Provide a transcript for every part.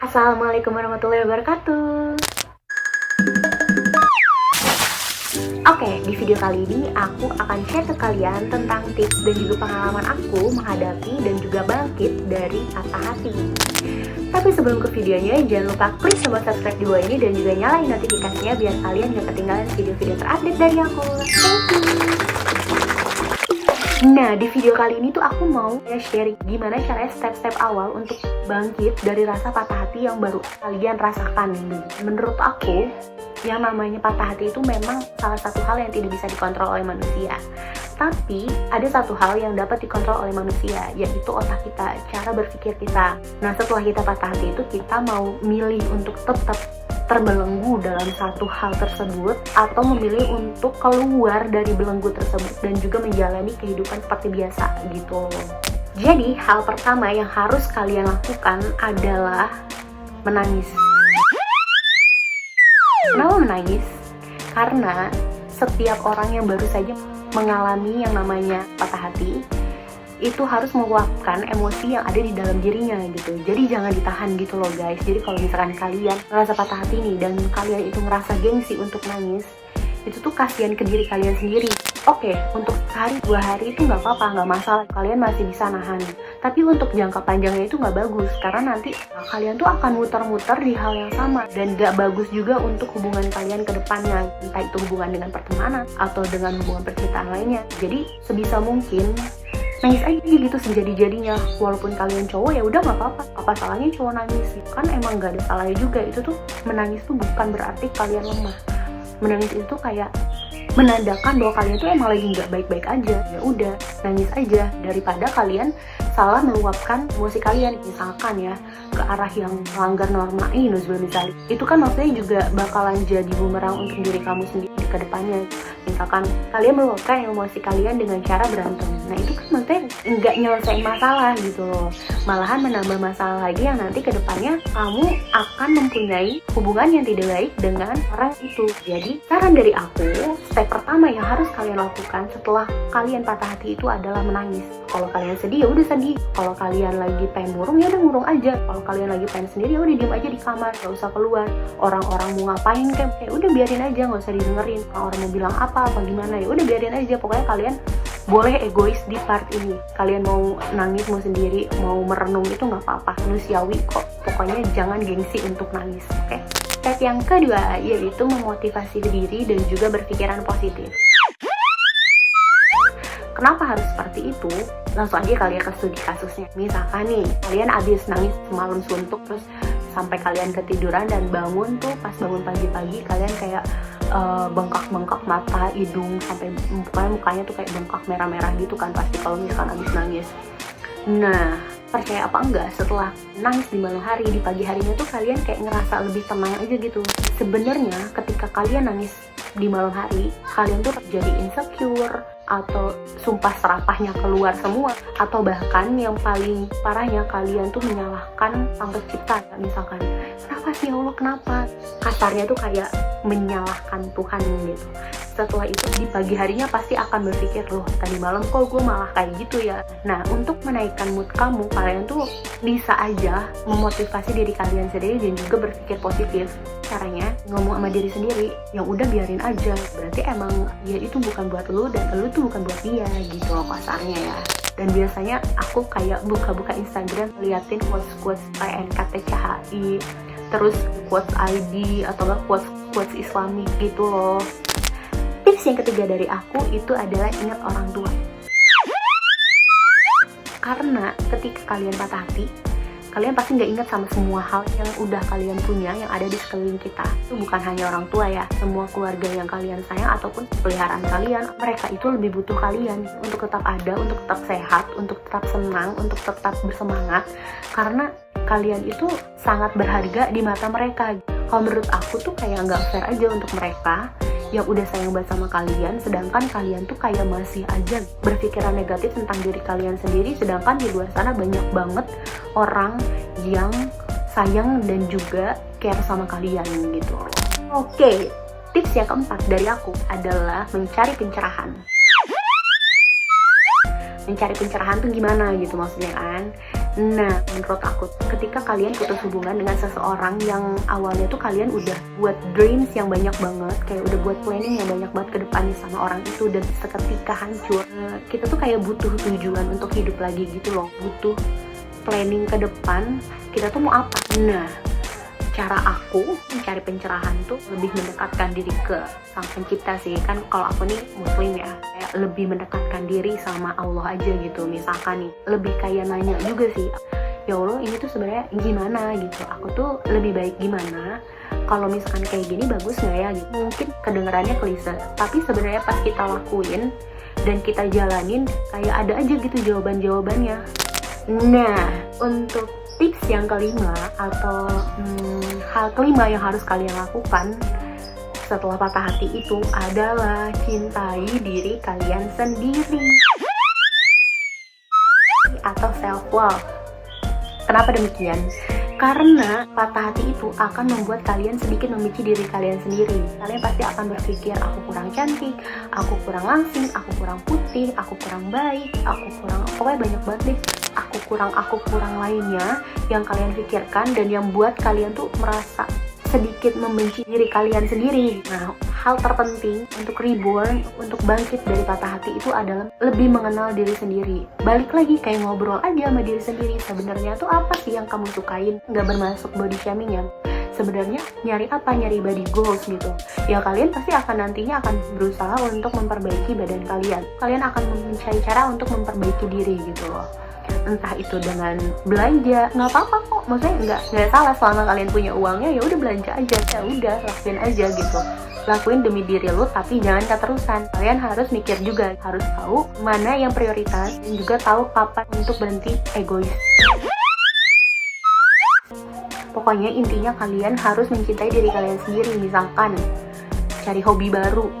Assalamualaikum warahmatullahi wabarakatuh. Oke, di video kali ini aku akan share ke kalian tentang tips dan juga pengalaman aku menghadapi dan juga bangkit dari patah hati. Tapi sebelum ke videonya, jangan lupa klik tombol subscribe di bawah ini dan juga nyalain notifikasinya biar kalian gak ketinggalan video-video terupdate dari aku. Thank you. Nah, di video kali ini tuh aku mau sharing gimana caranya step-step awal untuk bangkit dari rasa patah hati yang baru kalian rasakan. Menurut aku, yang namanya patah hati itu memang salah satu hal yang tidak bisa dikontrol oleh manusia. Tapi, ada satu hal yang dapat dikontrol oleh manusia, yaitu otak kita, cara berpikir kita. Nah, setelah kita patah hati itu, kita mau milih untuk tetap terbelenggu dalam satu hal tersebut atau memilih untuk keluar dari belenggu tersebut dan juga menjalani kehidupan seperti biasa gitu. Jadi hal pertama yang harus kalian lakukan adalah menangis. Kenapa menangis? Karena setiap orang yang baru saja mengalami yang namanya patah hati itu harus meluapkan emosi yang ada di dalam dirinya gitu. Jadi jangan ditahan gitu loh guys. Jadi kalau misalkan kalian ngerasa patah hati nih dan kalian itu ngerasa gengsi untuk nangis, itu tuh kasihan ke diri kalian sendiri. Oke, untuk sehari 2 hari itu nggak apa-apa, nggak masalah, kalian masih bisa nahan. Tapi untuk jangka panjangnya itu nggak bagus, karena nanti kalian tuh akan muter-muter di hal yang sama dan nggak bagus juga untuk hubungan kalian ke depannya, entah itu hubungan dengan pertemanan atau dengan hubungan percintaan lainnya. Jadi sebisa mungkin nangis aja gitu sejadi-jadinya. Walaupun kalian cowok ya udah nggak apa-apa. Apa salahnya cowok nangis? Kan emang nggak ada salahnya juga. Itu tuh menangis tuh bukan berarti kalian lemah. Menangis itu kayak menandakan bahwa kalian tuh emang lagi nggak baik-baik aja. Ya udah nangis aja daripada kalian salah meluapkan emosi kalian, misalkan ya ke arah yang melanggar norma misalnya. Itu kan maksudnya juga bakalan jadi bumerang untuk diri kamu sendiri ke depannya. Misalkan kalian meluapkan emosi kalian dengan cara berantem, nah itu kan maksudnya nggak nyelesain masalah gitu loh, malahan menambah masalah lagi yang nanti ke depannya kamu akan mempunyai hubungan yang tidak baik dengan orang itu. Jadi saran dari aku, step pertama yang harus kalian lakukan setelah kalian patah hati itu adalah menangis. Kalau kalian sedih ya udah sedih, kalau kalian lagi pengen murung ya udah murung aja, kalau kalian lagi pengen sendiri ya udah diem aja di kamar, gak usah keluar. Orang-orang mau ngapain kayak udah biarin aja, gak usah didengerin. Orang mau bilang apa gimana ya udah biarin aja. Pokoknya kalian boleh egois di part ini. Kalian mau nangis, mau sendiri, mau merenung itu nggak apa-apa, manusiawi kok. Pokoknya jangan gengsi untuk nangis, oke? Step yang kedua yaitu memotivasi diri dan juga berpikiran positif. Kenapa harus seperti itu? Langsung aja kalian ke studi kasusnya. Misalkan nih, kalian abis nangis semalam suntuk, terus sampai kalian ketiduran dan bangun tuh, pas bangun pagi-pagi kalian kayak bengkak-bengkak mata, hidung, sampai mukanya tuh kayak bengkak merah-merah gitu kan pasti kalau misalkan abis nangis. Nah, percaya apa enggak, setelah nangis di malam hari, di pagi harinya tuh kalian kayak ngerasa lebih tenang aja gitu. Sebenarnya ketika kalian nangis di malam hari, kalian tuh jadi insecure atau sumpah serapahnya keluar semua, atau bahkan yang paling parahnya kalian tuh menyalahkan sang pencipta. Misalkan, kenapa sih ya Allah, kenapa? Kasarnya tuh kayak menyalahkan Tuhan gitu. Setelah itu di pagi harinya pasti akan berpikir, loh tadi malam kok gue malah kayak gitu ya. Nah, untuk menaikkan mood kamu, kalian tuh bisa aja memotivasi diri kalian sendiri dan juga berpikir positif. Caranya ngomong sama diri sendiri, yang udah biarin aja, berarti emang ya itu bukan buat lu dan lu tuh bukan buat dia gitu loh kasarnya ya. Dan biasanya aku kayak buka-buka Instagram liatin quotes-quotes NKTCHI, terus quotes ID atau enggak quotes Islami gitu loh. Tips yang ketiga dari aku itu adalah ingat orang tua. Karena ketika kalian patah hati, kalian pasti nggak ingat sama semua hal yang udah kalian punya yang ada di sekeliling kita. Itu bukan hanya orang tua ya, semua keluarga yang kalian sayang ataupun peliharaan kalian, mereka itu lebih butuh kalian untuk tetap ada, untuk tetap sehat, untuk tetap senang, untuk tetap bersemangat. Karena kalian itu sangat berharga di mata mereka. Kalau menurut aku tuh kayak nggak fair aja untuk mereka yang udah sayang banget sama kalian, sedangkan kalian tuh kayak masih aja berpikiran negatif tentang diri kalian sendiri, sedangkan di luar sana banyak banget orang yang sayang dan juga care sama kalian gitu. Oke, tips yang keempat dari aku adalah mencari pencerahan. Mencari pencerahan tuh gimana gitu maksudnya kan? Nah, menurut aku, ketika kalian putus hubungan dengan seseorang yang awalnya tuh kalian udah buat dreams yang banyak banget, kayak udah buat planning yang banyak banget ke depannya sama orang itu, dan seketika hancur, kita tuh kayak butuh tujuan untuk hidup lagi gitu loh, butuh planning ke depan, kita tuh mau apa. Nah, cara aku mencari pencerahan tuh lebih mendekatkan diri ke sang pencipta sih. Kan kalau aku nih muslim ya, kayak lebih mendekatkan diri sama Allah aja gitu. Misalkan nih, lebih kayak nanya juga sih, ya Allah ini tuh sebenarnya gimana gitu, aku tuh lebih baik gimana, kalau misalkan kayak gini bagus nggak ya gitu. Mungkin kedengarannya klise, tapi sebenarnya pas kita lakuin dan kita jalanin, kayak ada aja gitu jawaban-jawabannya. Nah, untuk tips yang kelima atau hal kelima yang harus kalian lakukan setelah patah hati itu adalah cintai diri kalian sendiri atau self love. Kenapa demikian? Karena patah hati itu akan membuat kalian sedikit membenci diri kalian sendiri. Kalian pasti akan berpikir, aku kurang cantik, aku kurang langsing, aku kurang putih, aku kurang baik, aku kurang, pokoknya banyak banget deh aku kurang lainnya yang kalian pikirkan dan yang buat kalian tuh merasa sedikit membenci diri kalian sendiri. Nah, hal terpenting untuk reborn, untuk bangkit dari patah hati itu adalah lebih mengenal diri sendiri. Balik lagi kayak ngobrol aja sama diri sendiri. Sebenarnya tuh apa sih yang kamu sukain? Nggak bermasuk body shaming ya. Sebenarnya nyari apa? Nyari body goals gitu. Ya kalian pasti akan nantinya akan berusaha untuk memperbaiki badan kalian. Kalian akan mencari cara untuk memperbaiki diri gitu loh. Entah itu dengan belanja, nggak apa-apa kok, maksudnya nggak salah selama kalian punya uangnya, ya udah belanja aja, ya udah lakuin aja gitu, lakuin demi diri lo, tapi jangan keterusan. Kalian harus mikir juga, harus tahu mana yang prioritas dan juga tahu kapan untuk berhenti egois. Pokoknya intinya kalian harus mencintai diri kalian sendiri. Misalkan cari hobi baru,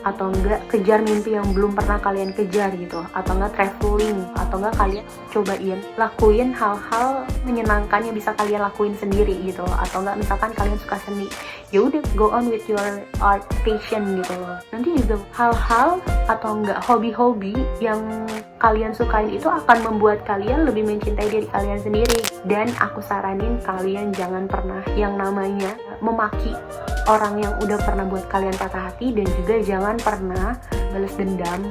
atau enggak kejar mimpi yang belum pernah kalian kejar gitu, atau enggak traveling, atau enggak kalian cobain lakuin hal-hal menyenangkan yang bisa kalian lakuin sendiri gitu, atau enggak misalkan kalian suka seni, ya udah go on with your art passion gitu loh. Nanti juga hal-hal atau enggak hobi-hobi yang kalian sukain itu akan membuat kalian lebih mencintai diri kalian sendiri. Dan aku saranin kalian jangan pernah yang namanya memaki orang yang udah pernah buat kalian patah hati, dan juga jangan pernah balas dendam,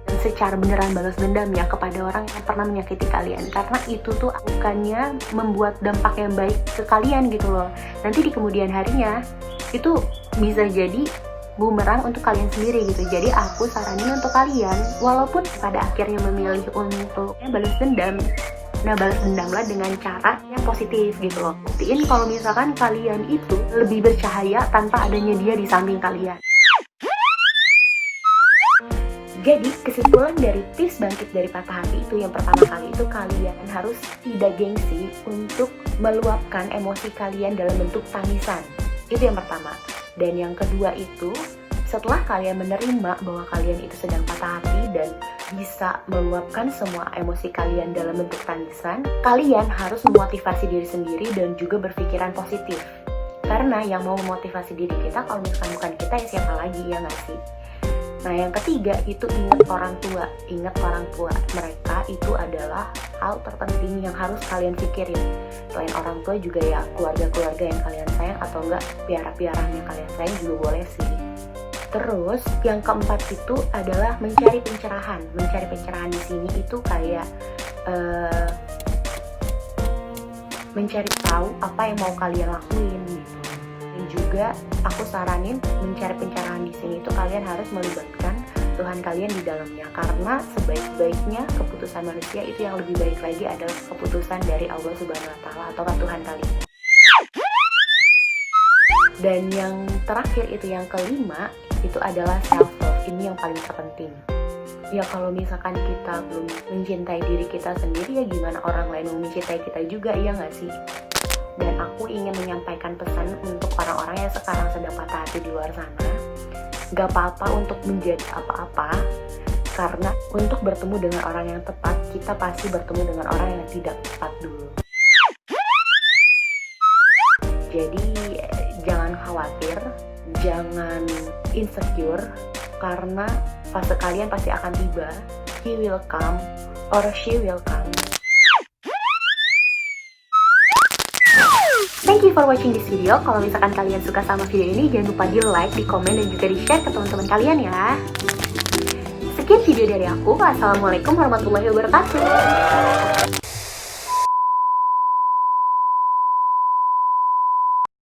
dan secara beneran balas dendam ya kepada orang yang pernah menyakiti kalian, karena itu tuh bukannya membuat dampak yang baik ke kalian gitu loh. Nanti di kemudian harinya itu bisa jadi bumerang untuk kalian sendiri gitu. Jadi aku saranin untuk kalian, walaupun pada akhirnya memilih untuk balas dendam, nah balas dendamlah dengan cara yang positif gitu loh. Buktiin kalau misalkan kalian itu lebih bercahaya tanpa adanya dia di samping kalian. Jadi kesimpulan dari tips bangkit dari patah hati itu, yang pertama kali itu kalian harus tidak gengsi untuk meluapkan emosi kalian dalam bentuk tangisan. Itu yang pertama. Dan yang kedua itu, setelah kalian menerima bahwa kalian itu sedang patah hati dan bisa meluapkan semua emosi kalian dalam bentuk tangisan, kalian harus memotivasi diri sendiri dan juga berpikiran positif. Karena yang mau memotivasi diri kita, kalau misalkan bukan kita, ya siapa lagi, ya nggak sih? Nah, yang ketiga itu ingat orang tua. Ingat orang tua, mereka itu adalah hal terpenting yang harus kalian pikirin. Selain orang tua juga ya keluarga-keluarga yang kalian sayang, atau enggak piara-piaraan yang kalian sayang juga boleh sih. Terus yang keempat itu adalah mencari pencerahan. Mencari pencerahan di sini itu kayak mencari tahu apa yang mau kalian lakuin gitu. Dan juga aku saranin mencari pencerahan di sini itu kalian harus melibatkan Tuhan kalian di dalamnya, karena sebaik-baiknya keputusan manusia itu yang lebih baik lagi adalah keputusan dari Allah Subhanahu wa Ta'ala atau Tuhan kalian. Dan yang terakhir itu yang kelima itu adalah self love. Ini yang paling terpenting. Ya kalau misalkan kita belum mencintai diri kita sendiri, ya gimana orang lain mau mencintai kita juga, ya nggak sih? Dan aku ingin menyampaikan pesan untuk orang-orang yang sekarang sedang patah hati di luar sana. Gak apa-apa untuk menjadi apa-apa, karena untuk bertemu dengan orang yang tepat, kita pasti bertemu dengan orang yang tidak tepat dulu. Jadi jangan khawatir, jangan insecure, karena fase kalian pasti akan tiba. He will come or she will come. Thank you for watching this video. Kalau misalkan kalian suka sama video ini, jangan lupa di like, di komen, dan juga di share ke teman-teman kalian ya. Sekian video dari aku. Wassalamualaikum warahmatullahi wabarakatuh.